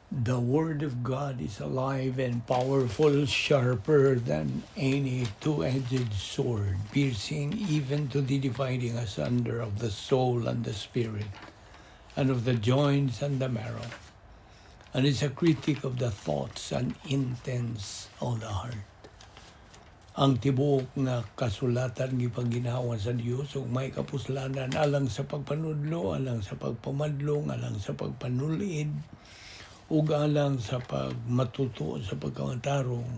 The Word of God is alive and powerful, sharper than any two-edged sword, piercing even to the dividing asunder of the soul and the spirit, and of the joints and the marrow, and is a critic of the thoughts and intents of the heart. Ang tibuok nga kasulatan gipaginawa sa Dios ug may kapuslanan alang sa pagpanudlo, alang sa pagpamadlong, alang sa pagpanulid, ug alang sa pagmatuto sa pagkamatarong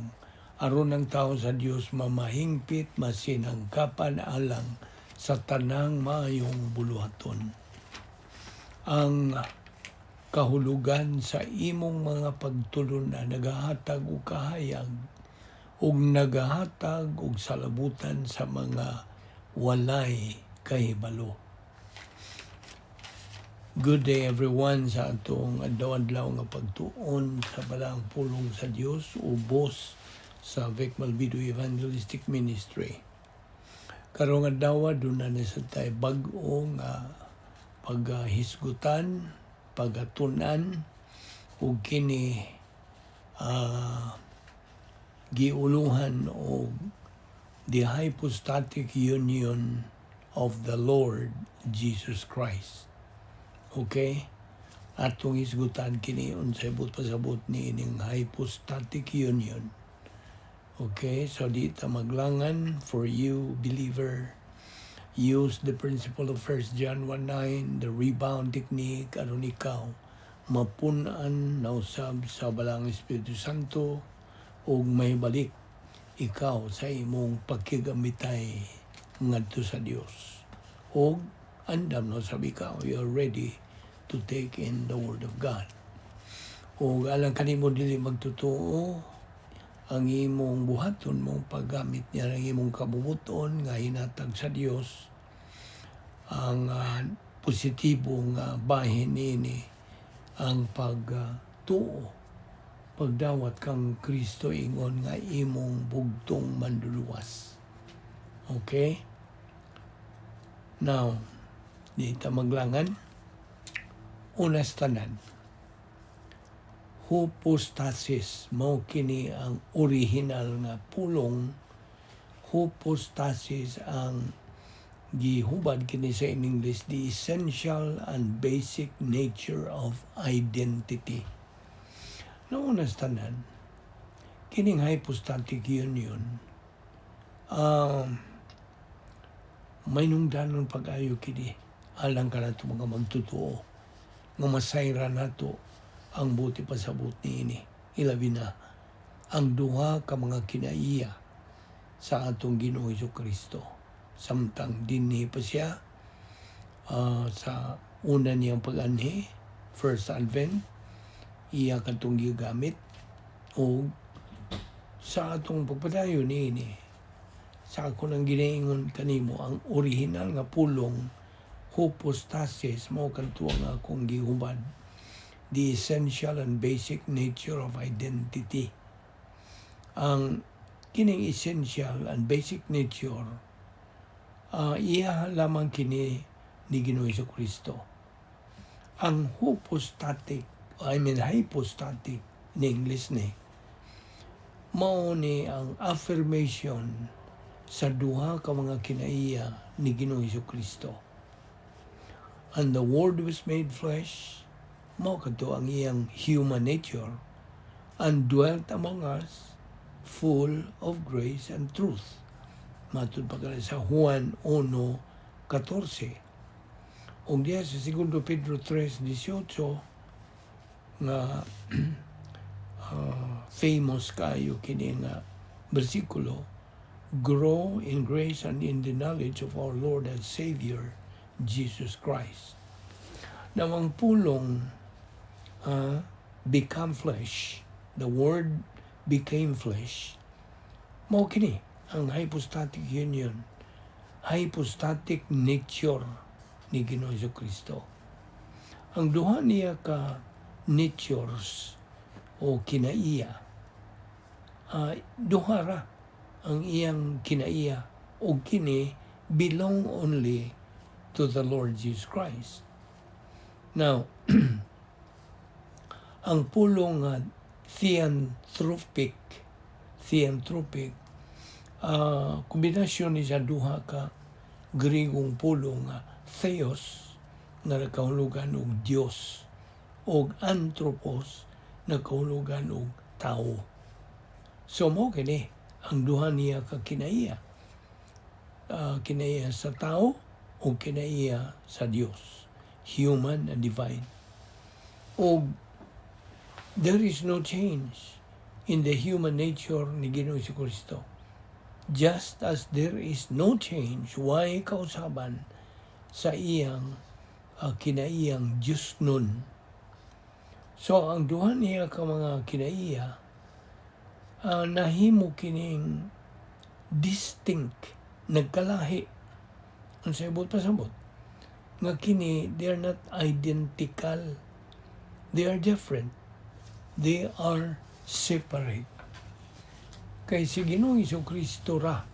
aron ang tao sa Dios mamahingpit masinangkapan alang sa tanang maayong buluhaton. Ang kahulugan sa imong mga pagtulon na nagahatag og kahayag ug nagahatag og salabutan sa mga walay kahibalo. Good day everyone sa atong adlaw-adlaw nga pagtuon sa balang pulong sa Dios ubos sa Balbido Evangelistic Ministry. Karong adlaw dunay na sa tay bag-o nga paghisgutan, pagatunan ug kini giuluhan og the Hypostatic Union of the Lord Jesus Christ. Okay? Atong isgutan kini unsay pasabot ni ining Hypostatic Union. Okay? So di ta maglangan for you believer. Use the principle of 1 John 1:9, the rebound technique aron ikaw mapun-an na usab sa balang Espiritu Santo ug may balik ikaw sa imong pagkigamitay ngadto sa Dios. Ug andam na sabi ikaw, you're ready to take in the Word of God. Ug alang kanimo dili magtutuo ang imong buhaton mong paggamit niya ng imong kabubuton nga hinatag sa Dios, ang positibong bahin niini ang pagtuo pagdawat kang Kristo ingon nga imong bugtong manluluwas. Okay? Now, di ta maglangan. Unas tanan. Hypostasis, mao kini ang original nga pulong. Hypostasis ang gihubad kini sa in English, the essential and basic nature of identity. Naunas tanan, kining hypostatic union, may nungdanon pag-ayo kini alang ka nato mga magtutuo nga masayra nato ang buti pasabot niini. Ilabi na ang duha ka mga kinaiya sa atong Ginoo Kristo. Samtang dinhi pa siya sa una niyang pag-anhi, first advent, iya katong gigamit o sa atong pagpadayon niini. Sa ako nang ginaingon kanimo ang original nga pulong hypostasis mao kadto nga akong gihubad, the essential and basic nature of identity. Ang kining essential and basic nature iya lamang kini ni Ginoo Kristo. Ang hypostatic in English ni mao ni ang affirmation sa duha ka mga kinaiya ni Ginoo Kristo. And the Word was made flesh, mao kadto ang iyang human nature, and dwelt among us, full of grace and truth. Matud pa sa Juan 1:14. Og diya sa 2 Pedro 3:18 nga famous kayo kini nga bersikulo, grow in grace and in the knowledge of our Lord and Savior Jesus Christ. Now ang pulong become flesh, the Word became flesh, mao kini ang hypostatic union, hypostatic nature ni Ginoo Kristo. Ang duha niya ka natures o kinaiya, duha ra ang iyang kinaiya o kini belong only to the Lord Jesus Christ. Now, ang pulong nga theanthropic, kombinasyon ni sa duha ka Grigong pulong nga theos nga nakahulugan og Dios og anthropos nakahulugan og tao. So mo kini ang duha niya ka kinaiya. Kinaiya sa tao o kinaiya sa Dios, human and divine. O there is no change in the human nature ni Ginoong Jesucristo. Just as there is no change, why kausaban sa iyang kinaiyang Diyos nun. So ang duha niya ka mga kinaiya, nahimo kining distinct, nagkalahi. Ang sabot pasabot, nga kini, they are not identical. They are different. They are separate. Kay si Ginoong Jesucristo ra,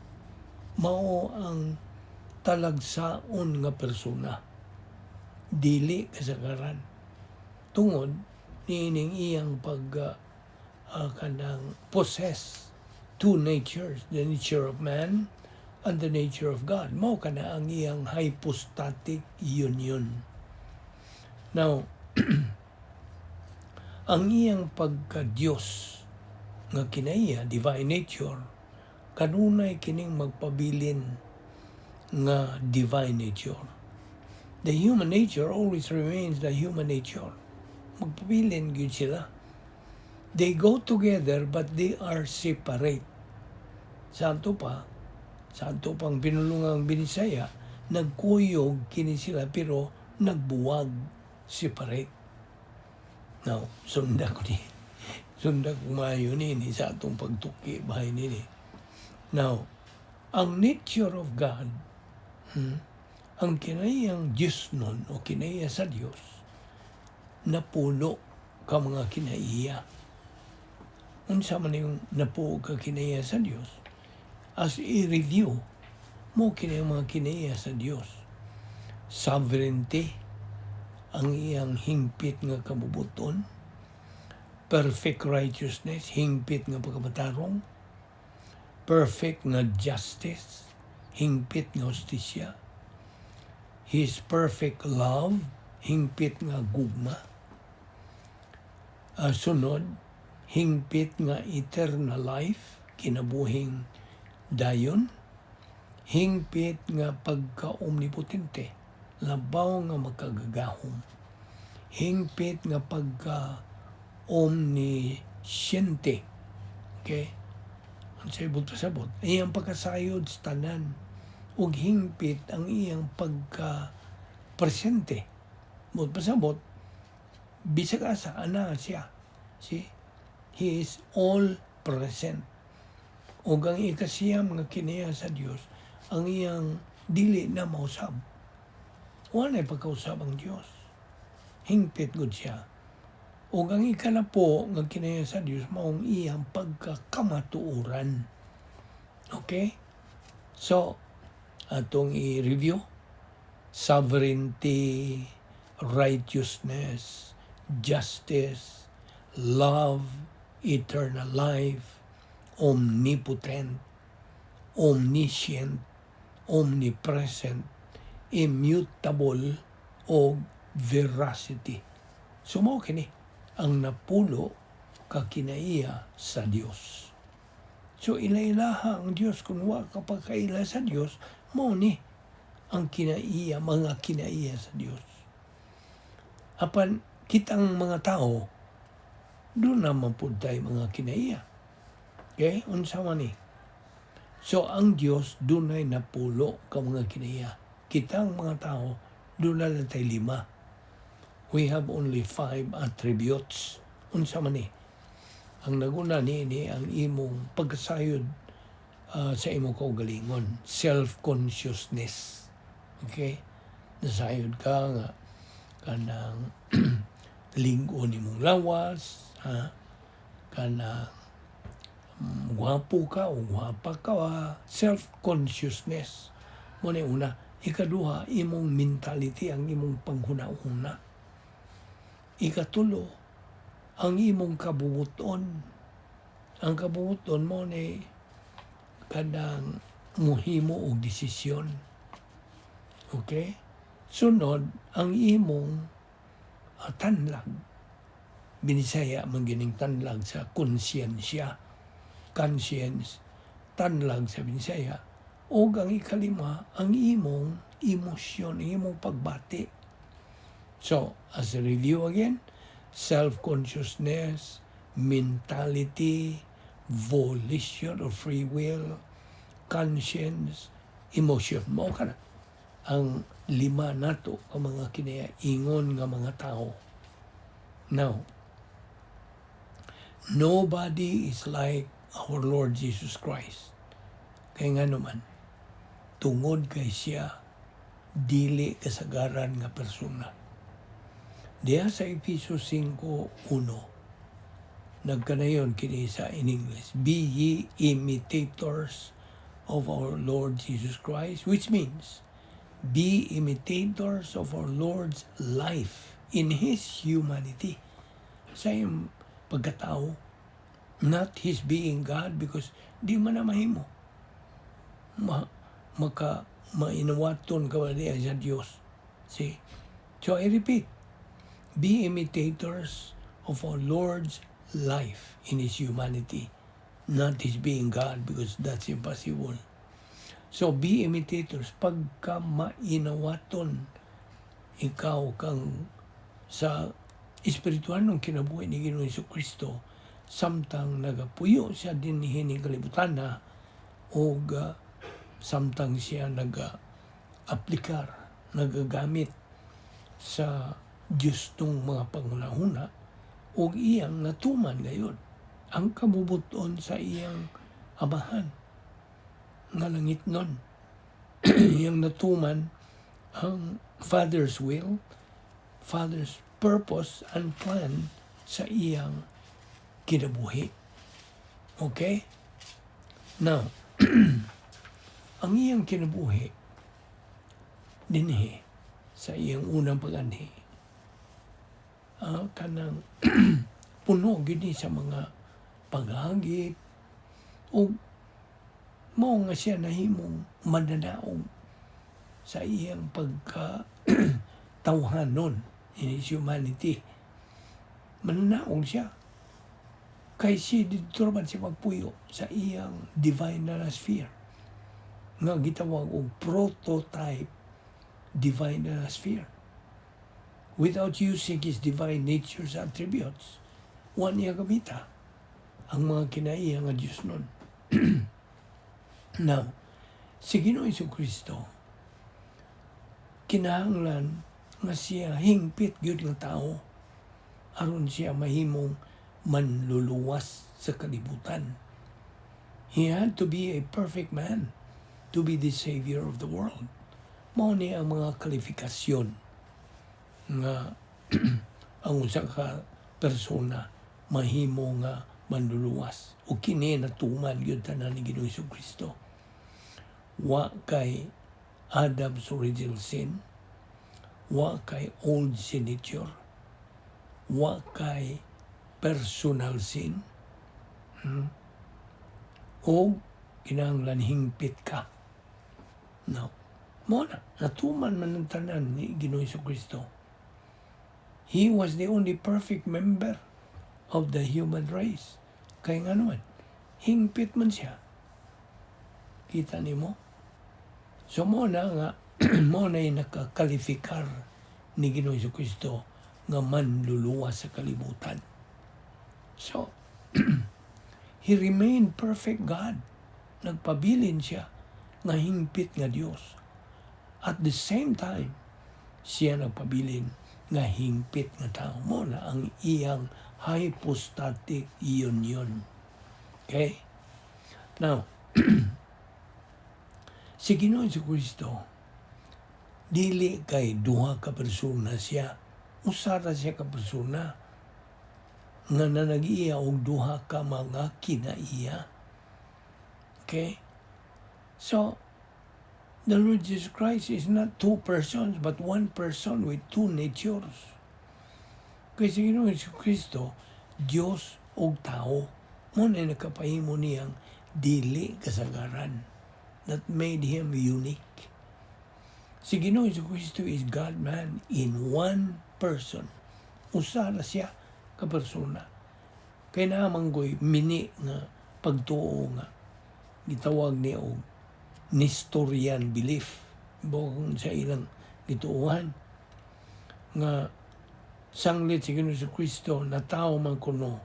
mao ang talagsaon nga persona. Dili kasagaran. Tungod, niining iyang kanang possess two natures, the nature of man and the nature of God. Mao kana ang iyang hypostatic union. Now, ang iyang pagka-Diyos nga kinaiya, divine nature, kanunay kining magpabilin nga divine nature. The human nature always remains the human nature. Magpabilin gyud sila. They go together but they are separate. Santo pang pinulungang Binisaya, nagkuyog kini sila pero nagbuwag, separate. Now, sunda ko maayo nini sa atong pagtuki bahay nini. Now, ang nature of God, ang kinayang Diyos nun o kinaya sa Diyos, napulo ka mga kinaiya. Unsa man yung napuo ka kinaya sa Diyos, as i-review mo kinayang mga kinaya sa Diyos. Sovereignty, ang iyang hingpit nga kabubuton. Perfect righteousness, hingpit nga pagkabatarong. Perfect nga justice, hingpit nga hustisya. His perfect love, hingpit nga gugma. Sunod, hingpit nga eternal life, kinabuhing dayon. Hingpit nga pagka-omnipotente, labaw nga magkagagahom. Hingpit nga pagka-omnisciente. Okay? Ang sabot. Iyang pagkasayod sa tanan. Ug hingpit ang iyang pagka-presente. Mut pasabot, bisag asa, ana siya. See? He is all present. Ug ang ikasiyam nga kinaya sa Dios, ang iyang dili na mausab. Wala pagkausab ang Dios. Hingpit gud siya. Ug ang ikalapo nga kinaya sa Dios maong iyang pagkakamatuoran. Okay? So, atong i-review. Sovereignty, righteousness, justice, love, eternal life, omnipotent, omniscient, omnipresent, immutable, o veracity. Sumo kini ang napulo ka kinaiya sa Dios. So ila-ilaha ang Dios kung wa ka pagkaila sa Dios, mo ni ang kinaiya, mga kinaiya sa Dios. Apan kitang mga tao, doon naman po tayo mga kinaiya. Okay? Unsa man ni. So ang Dios doon ay napulo ka mga kinaiya. Kitang mga tao, doon na lang tayo 5. We have only 5 attributes. Unsa man ni. Ang naguna ni ang imong pagkasayod sa imong kaugalingon, self-consciousness. Okay? Nasayod ka nga kanang linggo nimong lawas, kanang gwapo ka o gwapa ka, self-consciousness. Muna una. Ikaduha, imong mentality, ang imong panghuna-una. Ikatulo, ang imong kabubuton. Ang kabubuton mo ni kadang muhimo og desisyon. Okay? Sunod, ang imong tanlag. Binisaya magining tanlag sa konsyensya. Conscience, tanlag sa Binisaya. O ang ikalima, ang imong emosyon, ang imong pagbati. So, as a review again, self-consciousness, mentality, volition or free will, conscience, emotion. Mao ka na ang lima nato ka mga kinaingon nga mga tao. Now, nobody is like our Lord Jesus Christ. Kaya nga naman, tungod kay siya, dili kasagaran nga persona. Diya sa Efesos 5:1, nagkanayon kini sa in English, be ye imitators of our Lord Jesus Christ, which means, be imitators of our Lord's life in His humanity. Sa iyong pagkatao, not His being God, because di man na mahimo. Mainawaton ka ba diya sa Diyos. See? So I repeat, be imitators of our Lord's life in His humanity, not His being God, because that's impossible. So be imitators. Pagka mainawaton ikaw kang sa espiritual nung kinabuhi ni Ginoong Jesucristo, samtang nagapuyo siya din hining kalibutan na o samtang siya nag-aplikar, nagagamit sa Diyos tong mga pangunahuna o iyang natuman gayon ang kabubuton sa iyang amahan nga langit nun. Iyang natuman ang Father's will, Father's purpose and plan sa iyang kinabuhi. Okay? Now, ang iyang kinabuhi dinhi sa iyang unang pag-anhi, kanang puno gini sa mga paghagit o mao nga siya nahimong mananaog sa iyang pagka-tawhanon in His humanity. Mananaog siya. Kay siya dito naman siya magpuyo sa iyang divine sphere. Nga gitawag og prototype divine sphere. Without using His divine nature's attributes, one niya gamita ang mga kinaiya nga Diyos nun. Now, si Ginoong Jesucristo, kinahanglan nga siya hingpit gyud nga tao aron siya mahimong manluluwas sa kalibutan. He had to be a perfect man to be the Savior of the world. Mao ni ang mga kwalifikasyon nga ang usa ka persona mahimo nga manluluwas. O kini natuman gyud tanan ni Ginoong Jesucristo. Wa kay Adam's original sin, wa kay old sin nature, wa kay personal sin, o kinahanglan hingpit ka. Now, mo na, natuman man ng tanan ni Ginoong Jesucristo. He was the only perfect member of the human race. Kaya nga naman, hingpit man siya. Kita ni mo? So mo na nga, mo na yung nakakalifikar ni Ginoong Jesucristo nga manluluwas sa kalibutan. So, He remained perfect God. Nagpabilin siya nga hingpit nga Dios. At the same time, siya nagpabilin nga hingpit nga tao. Mo na ang iyang hypostatic union. Okay? Now, si Ginoong Jesucristo, dili kay duha ka persona siya. Usara siya ka persona nga nanag-iya og duha ka mga kinaiya. Okay? So, the Lord Jesus Christ is not two persons, but one person with two natures. Kaya si Ginoong Jesucristo, Dios o tao. Muna nakapahimo niyang dili kasagaran that made him unique. Si Ginoong Jesucristo is God-man in one person. Usa na siya ka persona. Kaya naman ko'y mini nga pagtuo nga gitawag niya og Nestorian belief. Bukong sa ilang gituuhan nga sanglit si Ginoong Jesucristo na tao man kuno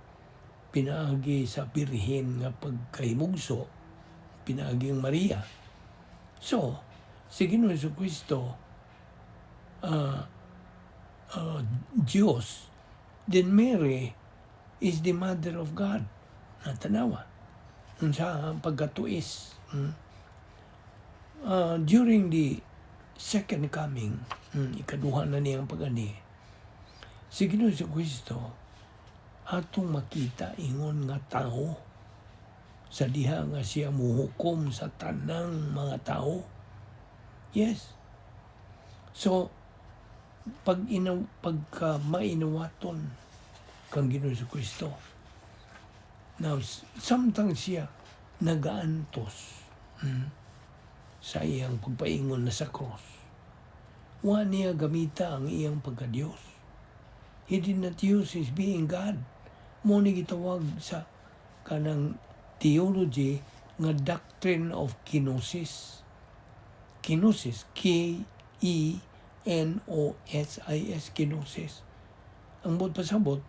pinaagi sa birhen nga pagkahimugso, pinaagi ang Maria. So, si Ginoong Jesucristo, Diyos, then Mary is the Mother of God. Natanawa. Sa pagkatuis. During the second coming, ikaduha na niyang pag-ani, si Ginoong Jesucristo, atong makita ingon nga tao sa diha nga siya muhukom sa tanang mga tao. Yes. So, pagka mainawaton kang Ginoong Jesucristo, now, samtang siya nagaantos sa iyang pagpaingon na sa cross, wa niya gamita ang iyang pagka-Diyos. He did not use his being God. Mo ni gitawag sa kanang theology nga doctrine of kenosis. Kenosis, K-E-N-O-S-I-S, kenosis. Ang bot pasabot,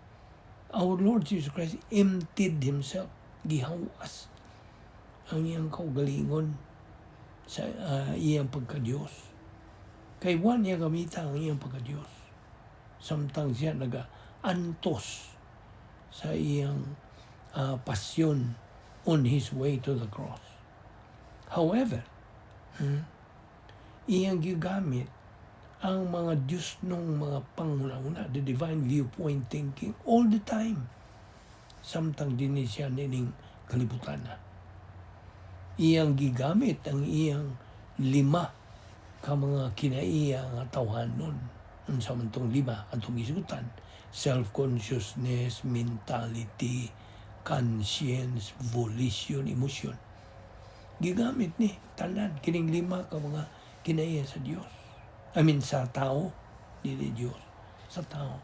our Lord Jesus Christ emptied himself, gihawas ang iyang kaugalingon sa iyang pagka-Diyos. Kay wan niya gamita ang iyang pagka-Diyos. Samtang siya naga-antos sa iyang pasyon on his way to the cross. However, iyang gigamit ang mga Diyos nung mga panguna-una, the divine viewpoint thinking, all the time. Samtang din siya nining kalibutan na. Iyang gigamit ang iyang 5 ka mga kinaiya nga tawhanon. Unsa man tong 5 atong isutan: self-consciousness, mentality, conscience, volition, emotion. Gigamit ni tanan kining 5 ka mga kinaiya sa Dios. Sa tao, dili Dios, sa tao.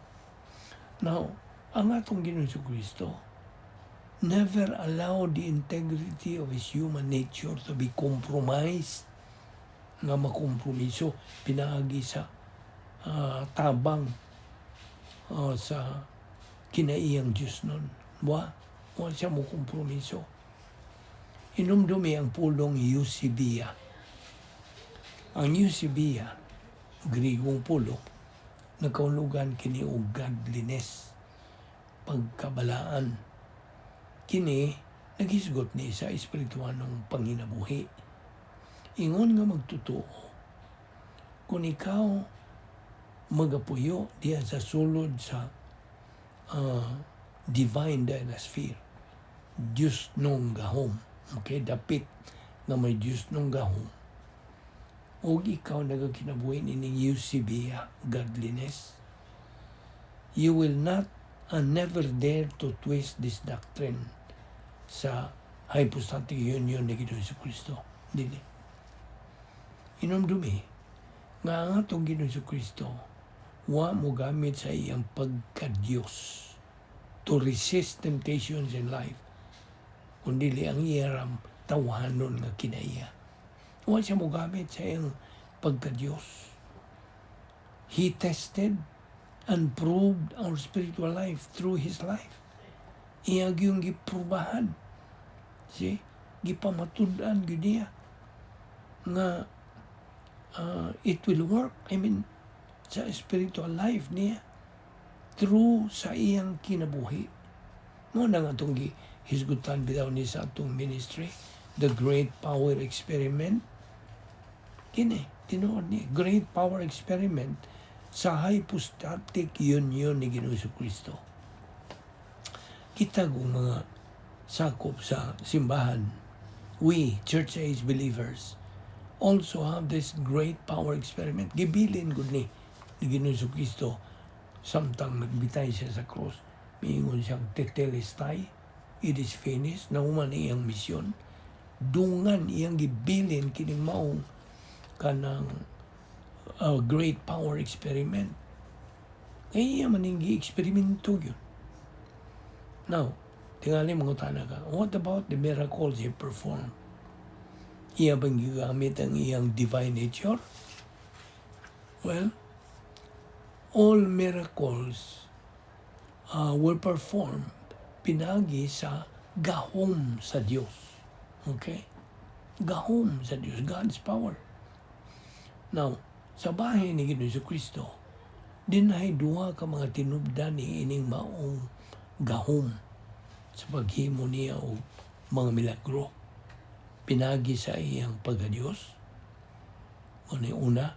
Now, ang atong Ginoong Jesucristo never allowed the integrity of his human nature to be compromised, nga makompromiso, pinaagi sa tabang sa kinaiyang Diyos nun. Wa siya mo kompromiso. Inumdumi ang pulong Eusebia. Ang Eusebia, Grigong pulo, nagkaulugan kini og godliness, pagkabalaan. Kini nagisgot ni sa espirituanong panginabuhi. Ingon nga magtotoo, kung ikaw magapuyo diyan sa sulod sa divine dinosphere, Diyos nung gahom, okay, dapit na may Diyos nung gahom, o ikaw nagakinabuhi nining Eusebia, godliness, you will not and never dare to twist this doctrine sa hypostatic union ni Ginoong Jesucristo. Dili. Inumdumi nga ang atong Ginoong Jesucristo wa mo gamit sa iyang pagka-Diyos to resist temptations in life, kundi ang iyang tawhanon nga kinaiya. Wa siya mo gamit sa iyang pagka-Diyos. He tested and proved our spiritual life through his life. Iyang yung giprubahan. See? Gipamatud-an yun niya nga it will work. Sa spiritual life niya through sa iyang kinabuhi. Mo na nga itong hisgutan bitaw ni sa atong ministry, the Great Power Experiment. Kini, tinuod ni, Great Power Experiment sa Hypostatic Union ni Ginoong Jesucristo. Kita kung mga sakop sa simbahan, we, church-age believers, also have this great power experiment. Gibilin gud ni Ginoong Jesucristo samtang nagbitay siya sa cross. Miingon siyang tetelestai, it is finished, nauman iyang misyon. Dungan iyang gibilin kining maong kanang great power experiment. Kaya iya maning gi-eksperimento yun. Now, tingali mangutana ka, what about the miracles he performed? Iya bang gigamit ang iyang divine nature? Well, all miracles were performed pinagi sa gahom sa Diyos. Okay? Gahom sa Diyos, God's power. Now, sa bahay ni Ginoong Kristo, dinahay duha ka mga tinubdan ni ining maong gahom sa paghimo niya o mga milagro. Pinagi sa iyang pagka-Diyos. Una,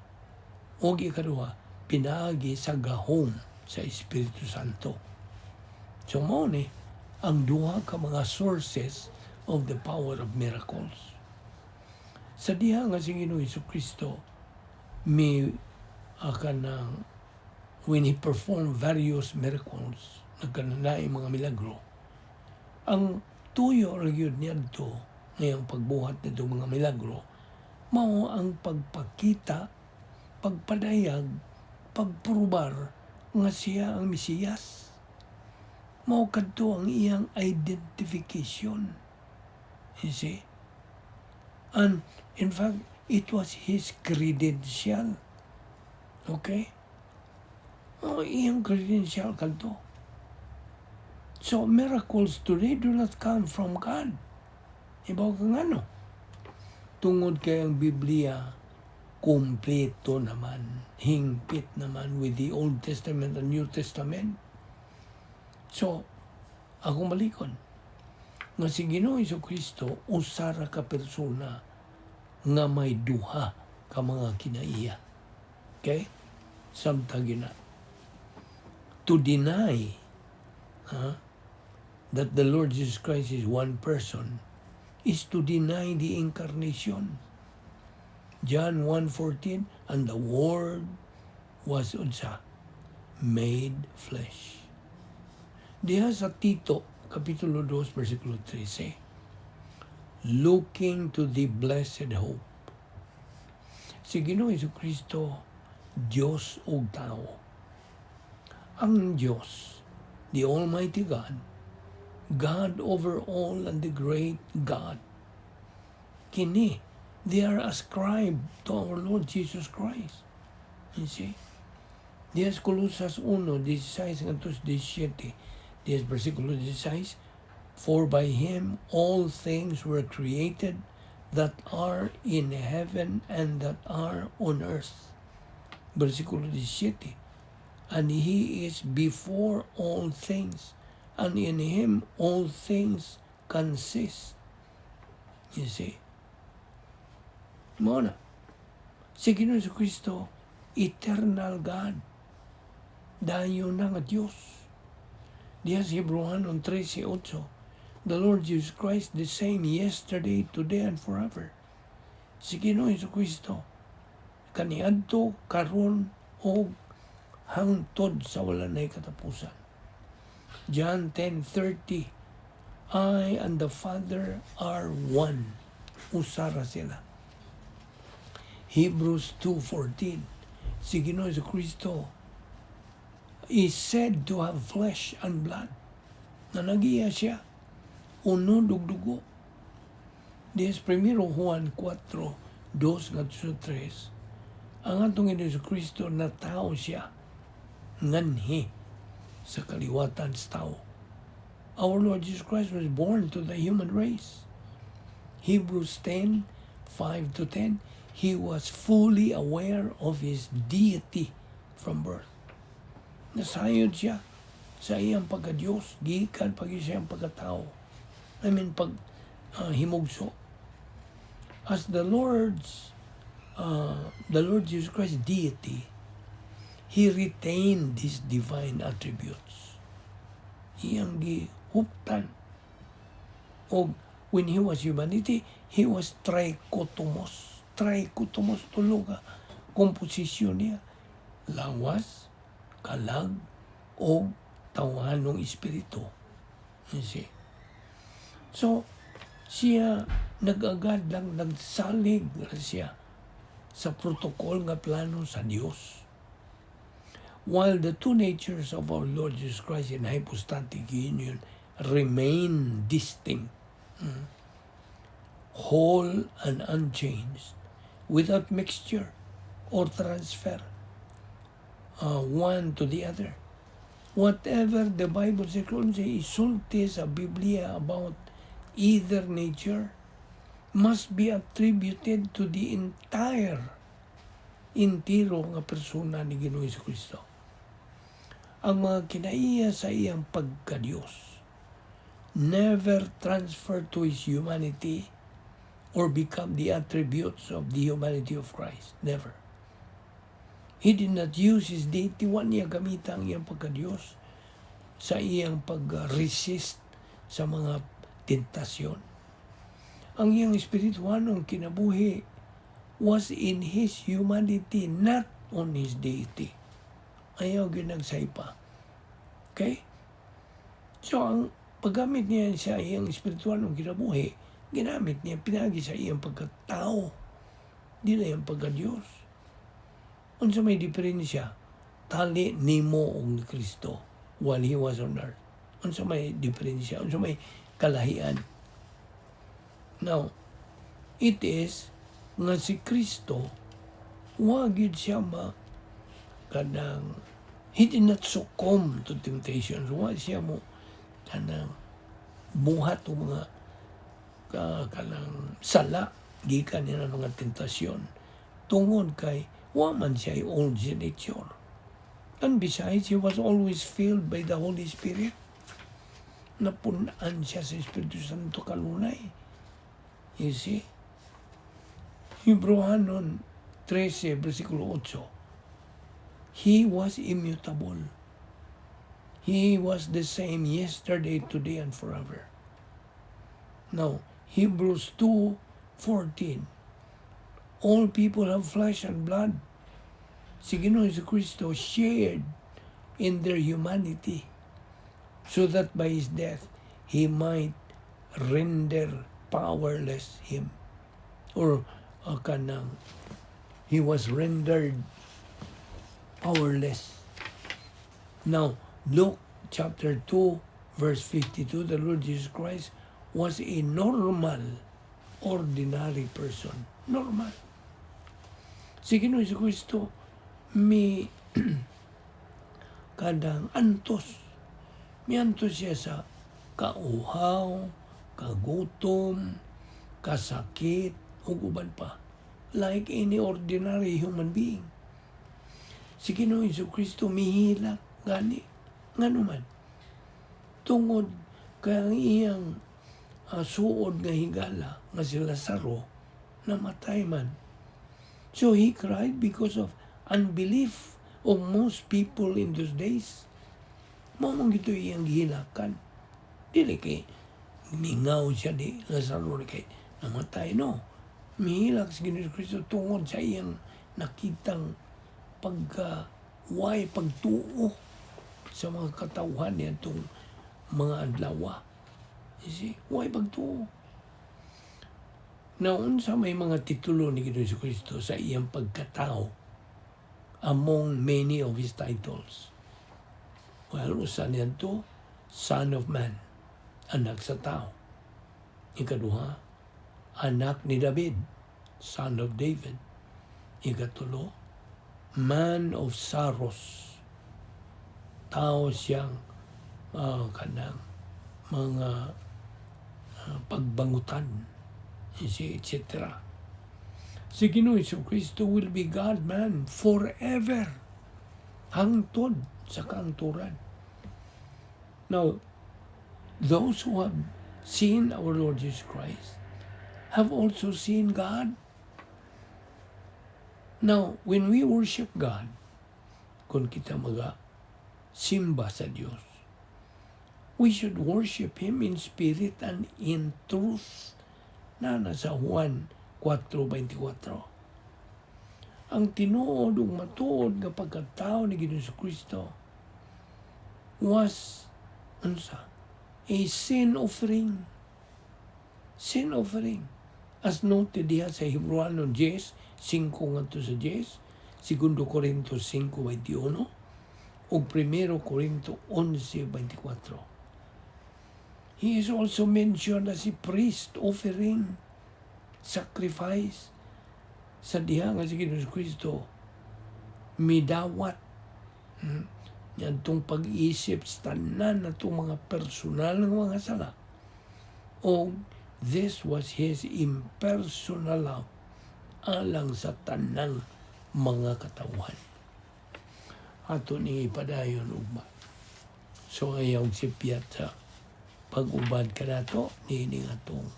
o ikaduha, pinagi sa gahom sa Espiritu Santo. So mo ni, ang duha ka mga sources of the power of miracles. Sa diha nga si Ginoong Kristo, may kanang when he performed various miracles, nagkananay mga milagro, ang tuyo ra gyud niya dito ngayong pagbuhat nito mga milagro, mao ang pagpakita, pagpadayag, pagprubar nga siya ang Mesiyas. Mao kadto ang iyang identification. You see? And in fact, it was his credential. Okay? Iyang credential kadto. So, miracles today do not come from God. Ibaw kang ano? Tungod kay ang Biblia, kumpleto naman, hingpit naman with the Old Testament and New Testament. So, akong malikon, nga si Ginoong Kristo, usara ka persona nga may duha ka mga kinaiya. Okay? Samtagi na. To deny that the Lord Jesus Christ is one person is to deny the incarnation. John 1:14, and the Word was unsa? Made flesh. Diha sa Tito, Kapitulo 2, versikulo 13, looking to the blessed hope. Si Ginoong Jesucristo, Diyos o tao. Ang Diyos, the Almighty God, God over all and the great God. Kini, they are ascribed to our Lord Jesus Christ. You see? Dias Colosas 1:16 hangtod 17. Dias versikulo 16, for by him all things were created that are in heaven and that are on earth. Versikulo 17. And he is before all things, and in him all things consist. You see? Muna, si Ginoong Jesucristo, eternal God. Dayo na nga Diyos. Diya sa Hebrewan 13:8, the Lord Jesus Christ the same yesterday, today, and forever. Si Ginoong Jesucristo, kaniadto, karon, o hangtod sa wala na'y katapusan. John 10:30, I and the Father are one. Usara sila. Hebrews 2:14, si Ginoong Jesucristo is said to have flesh and blood. Nanagiya siya, unod ug dugo. Dies 1 Juan 4:2-3, ang atong Ginoong Jesucristo na tao siya, nganhi sa kaliwatan sa tao. Our Lord Jesus Christ was born to the human race. Hebrews 10:5-10, he was fully aware of his deity from birth. Nasayod siya sa iyang pagka-Diyos, gikan pag siyang pagkatao. Himugso. As the Lord Jesus Christ's deity, he retained these divine attributes. Iyang gihuptan. O when he was humanity, he was trichotomos. Trichotomos, tuluga. Komposisyon niya. Lawas, kalag, o tawhanong espiritu. You see? So, siya nag-agad lang nagsalig siya sa protokol nga plano sa Dios. While the two natures of our Lord Jesus Christ in hypostatic union remain distinct, whole and unchanged, without mixture or transfer one to the other. Whatever the Bible says, kung isulti sa Biblia about either nature, must be attributed to the entero nga persona ni Ginoong Jesucristo. Ang mga kinaiya sa iyang pagka-Diyos never transfer to His humanity or become the attributes of the humanity of Christ. Never. He did not use His deity. Wa niya gamita ang iyang pagka-Diyos sa iyang pag-resist sa mga tentasyon. Ang iyang espirituanong kinabuhi was in His humanity, not on His deity. Ayaw ginagsaypa. Okay? So, ang paggamit niya sa iyang espirituanong kinabuhi, ginamit niya, pinagi sa iyang pagkatao. Di na iyang pagka-Diyos. Unsa may diferensya, tali nimo og ni Kristo while He was on earth. Unsa may diferensya, unsa may kalahian. Now, it is nga si Kristo, wagid siya kanang He did not succumb to temptations. Wa siya mo kanang buhat o mga kanang sala gikan niya ng mga tentasyon. Tungod kay wa man siya old nature. And besides, he was always filled by the Holy Spirit. Napunaan siya sa Espiritu Santo kalunay. You see? Hebrewanon 13, versikulo 8. He was immutable. He was the same yesterday, today, and forever. Now, Hebrews 2:14. All people have flesh and blood. Si Ginoong Jesucristo shared in their humanity so that by His death, He might render powerless him. Or He was rendered powerless. Now, Luke chapter 2, verse 52, the Lord Jesus Christ was a normal, ordinary person. Normal. Si Ginoong Jesucristo may kadang antos. May antos siya sa kauhaw, kagutom, kasakit, ug uban pa. Like any ordinary human being. Si Ginoong Jesucristo mihilak gani nganuman. Tungod kay ang iyang suod nga higala nga si Lazaro namatay man. So he cried because of unbelief of most people in those days. Mamang ito iyang gihilakan. Dili kay mingaw siya di Lazaro kay namatay, no. Mihilak si Ginoong Kristo tungod sa iyang nakitang pagka-way, pagtuo sa mga katawhan niya itong mga adlaw. You see, way pagtuo. Naon sa may mga titulo ni Ginoong Kristo sa iyang pagkatao among many of His titles. Well, usa niyan to, Son of Man, anak sa tao. Ikaduha, anak ni David, son of David. Ikatulo, man of sorrows. Tao siyang kanang mga pagbangutan, etc. Si Ginoong Jesucristo will be God-man forever, hangtod sa kaangturan. Now, those who have seen our Lord Jesus Christ have also seen God. Now, when we worship God, kung kita simba sa Diyos, we should worship Him in spirit and in truth. Na nasa Juan 4:24. Ang tinuod ug matuod nga pagkatao ni Ginoong Jesucristo was a sin offering. Sin offering. As noted diha sa Hebreano 10, 5 ngadto sa 10, 2 Corinto 5:21, ug 1 Corinto 11:24. He is also mentioned as a priest offering sacrifice sa diha nga si Ginoong Kristo midawat yadtong pag-isip sa tanan natong mga personal nga mga sala. O this was his impersonal love alang sa tanang mga katawhan. Ato ni padayon ugma. So ayaw sipyat sa pag-ubad ka nato niining atong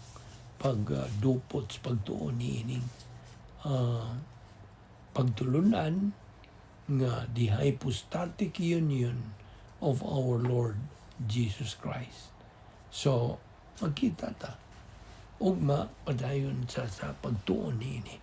pagdupot sa pagtuon niining pagtulunan nga the hypostatic union of our Lord Jesus Christ. So magkita ta ugma padayon sa pagtuon niini.